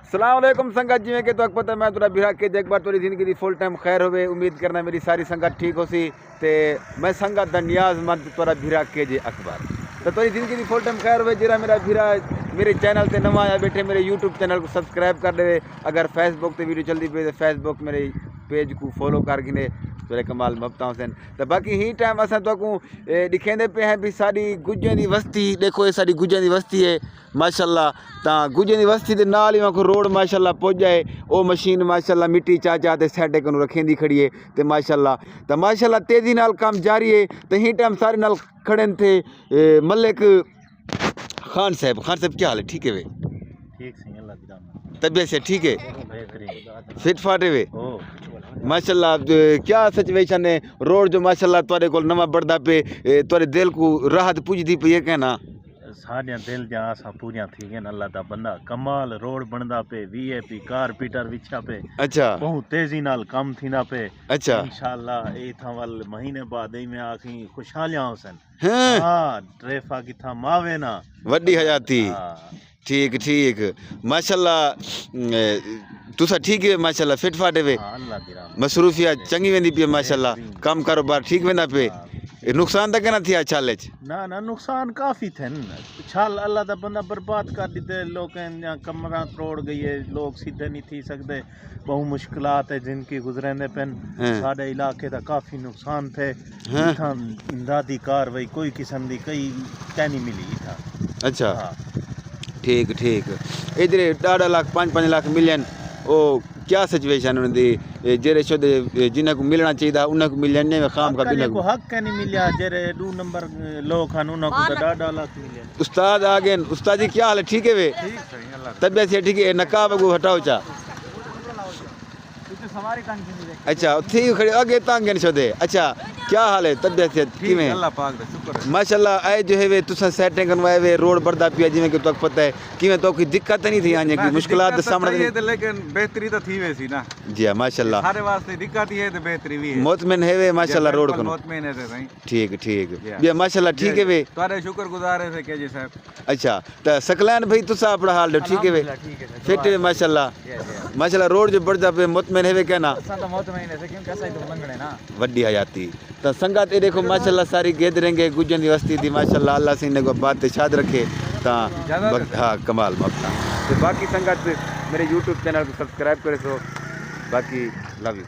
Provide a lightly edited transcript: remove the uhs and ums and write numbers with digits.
सलाम अलैकुम संगत जिमें कि तो पता मैं तुरा बिरा के एक बार थोड़ी जिंदगी दी फुल टाइम खैर होवे। उम्मीद करना मेरी सारी संगत ठीक हो सी ते मैं संगत दा नियाज़मंद तुरा बिरा के जे अखबार तो थोड़ी जिंदगी दी फुल टाइम खैर होवे। जरा मेरा बिरा मेरे चैनल से नवा आया बैठे मेरे यूट्यूब चैनल को सब्सक्राइब कर दे। अगर फेसबुक ते वीडियो चलती पे तो फेसबुक मेरे पेज को फॉलो कर गिने तेरे कमाल मबता हुसैन। तो बाकी ही टाइम असा तो दिखेंदे पे हैं भी साड़ी गुज्जें दी बस्ती देखो ये साड़ी गुज्जें दी बस्ती है माशाल्लाह। ता गुज्जें दी बस्ती दे नाल ही को रोड माशाल्लाह पहुंच जाए ओ मशीन माशाल्लाह मिट्टी चाचा ते साइड को रखेंदी खड़ी है ते माशाल्लाह तेजी नाल काम जारी है। तो ही टाइम सारे नाल खड़े थे मलिक खान साहब क्या हाल है? ठीक है वे? ठीक सी अल्लाह दी रहमत तबीयत से ठीक है? बेहतरीन फिट फाटे वे ओ माशाल्लाह। क्या सिचुएशन है रोड जो माशाल्लाह तुहाडे कोल नवा बढ़दा पे तुहाडे दिल को राहत पुजदी पे ये कहना साढ़िया दिल जा असा पूरियां थी गए अल्लाह दा बंदा कमाल रोड बनदा पे वीआईपी कारपीटर विछा पे अच्छा बहुत तेजी नाल काम थीना पे अच्छा इंशाल्लाह ए था वाल महीने बाद ही में आखी खुशहालियां होसन। हैं हां ट्रेफा की था मावे ना वड्डी हयाती ठीक ठीक माशाल्लाह। तुसा ठीक है माशाल्लाह फिट फाटे वे हां अल्लाह दी रहमत मसरूफियत चंगी वेंदी पे माशाल्लाह काम कारोबार ठीक वेंदा पे नुकसान तक ना थिया चाले ना ना नुकसान काफ़ी थे छाल अल्लाह दा बंदा बर्बाद कर दिते लोग कमरा तोड़ गई है लोग सीधे नहीं थी सकते बहु मुश्किलात है जिनकी गुजरेंदे पेन साढ़े इलाके दा काफ़ी नुकसान थे इथा इमदादी कार्रवाई कोई किस्म दी कई नहीं मिली था। अच्छा ठीक ठीक इधर 1.5 लाख 5 लाख मिलियन ओ क्या सिचुएशन उनकी जेरे शुद्ध जिन्हें को मिलना चाहिए उन्हें को मिलने में खाम का बिना को हक नहीं मिला जेरे 2 नंबर लोग खान उन्हें को 1.5 लाख मिले। उस्ताद आ गए उस्ताद जी क्या हाल है? ठीक है वे तबियत से ठीक है नकाब को हटाओ चा अच्छा थी खड़े आगे तांगे छोदे अच्छा क्या हाल है तबियत से किवें अल्लाह पाक दा शुक्र है माशाल्लाह आए जो है वे तुसा सेटिंग करवाए वे रोड बढ़दा पिया जिवें कि तो पता है किवें तो कोई दिक्कत नहीं थी आने की मुश्किलात दा सामना नहीं लेकिन बेहतरी तो थी वैसी ना जी हां माशाल्लाह सारे वास्ते दिक्कत ही है तो बेहतरी भी है मोतमिन है वे माशाल्लाह रोड को मोतमिन है सही ठीक ठीक ये माशाल्लाह ठीक है वे तुम्हारे शुक्रगुजार है के जी साहब। अच्छा तो सकलैन भाई तुसा अपना हाल दो ठीक है वे फिट है माशाल्लाह रोड जो बढ़दा पे मुतमिन है वे कहना वड्डी हयाती तो संगत ये देखो माशाल्लाह सारी गेद रहेंगे गुजन दी वस्ती दी माशाल्लाह अल्लाह से इन्हें को बात शाद रखे ता हाँ कमाल मकता। तो बाकी संगत मेरे यूट्यूब चैनल को सब्सक्राइब करे सो बाकी लव यू।